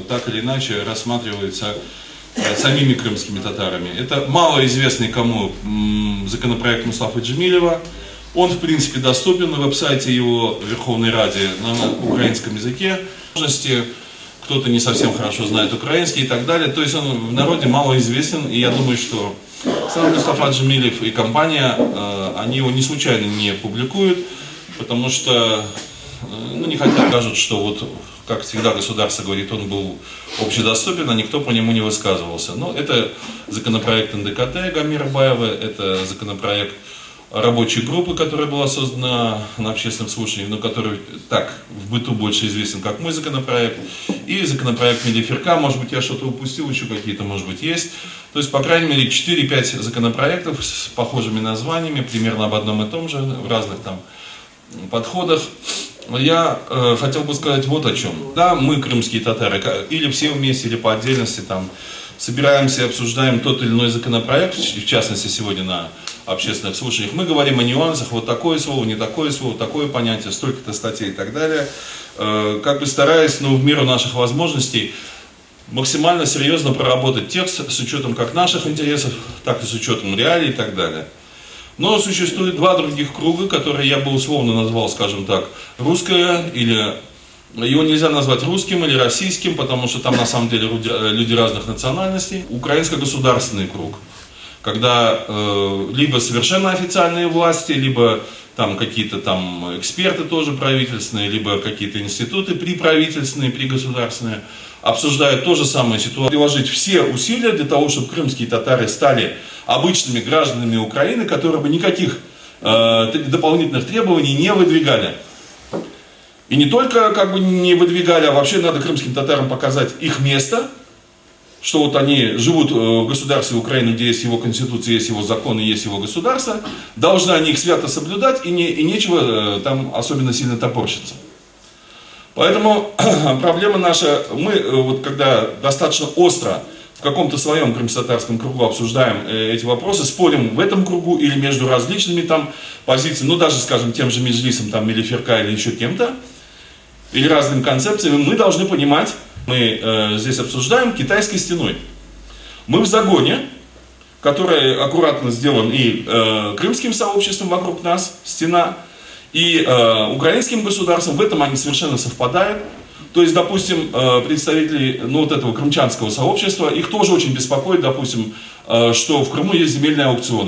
так или иначе рассматривается самими крымскими татарами. Это малоизвестный кому законопроект Мустафы Джемилева. Он, в принципе, доступен на веб-сайте его Верховной Ради на украинском языке. Кто-то не совсем хорошо знает украинский и так далее. То есть он в народе малоизвестен, и я думаю, что сам Мустафа Джемилев и компания, они его не случайно не публикуют, потому что не хотят, скажут, что вот, как всегда государство говорит, он был общедоступен, а никто по нему не высказывался. Но это законопроект НДКТ Гамира Баева, это законопроект рабочей группы, которая была создана на общественных слушаниях, но который так в быту больше известен как мой законопроект, и законопроект Мелиферка, может быть я что-то упустил, еще какие-то может быть есть. То есть по крайней мере 4-5 законопроектов с похожими названиями, примерно об одном и том же, в разных там подходах. Я хотел бы сказать вот о чем. Да, мы, крымские татары, или все вместе, или по отдельности, там, собираемся и обсуждаем тот или иной законопроект, в частности сегодня на общественных слушаниях. Мы говорим о нюансах, вот такое слово, не такое слово, такое понятие, столько-то статей и так далее. Как бы стараясь, в меру наших возможностей, максимально серьезно проработать текст с учетом как наших интересов, так и с учетом реалий и так далее. Но существует два других круга, которые я бы условно назвал, скажем так, русское, или его нельзя назвать русским или российским, потому что там на самом деле люди разных национальностей. Украинско-государственный круг, когда либо совершенно официальные власти, либо там какие-то там эксперты тоже правительственные, либо какие-то институты приправительственные, пригосударственные, обсуждают то же самое ситуацию, приложить все усилия для того, чтобы крымские татары стали обычными гражданами Украины, которые бы никаких дополнительных требований не выдвигали. И не только не выдвигали, а вообще надо крымским татарам показать их место, что вот они живут в государстве Украины, где есть его конституция, есть его законы, есть его государство, должны они их свято соблюдать, и нечего там особенно сильно топорщиться. Поэтому проблема наша, мы вот когда достаточно остро в каком-то своем крымско-татарском кругу обсуждаем эти вопросы, спорим в этом кругу или между различными там позициями, даже, скажем, тем же Меджлисом, там, Мелиферка или еще кем-то, или разными концепциями, мы должны понимать, мы здесь обсуждаем китайской стеной. Мы в загоне, который аккуратно сделан и крымским сообществом вокруг нас, стена, и украинским государством, в этом они совершенно совпадают. То есть, допустим, представители вот этого крымчанского сообщества, их тоже очень беспокоит, допустим, что в Крыму есть земельные аукционы.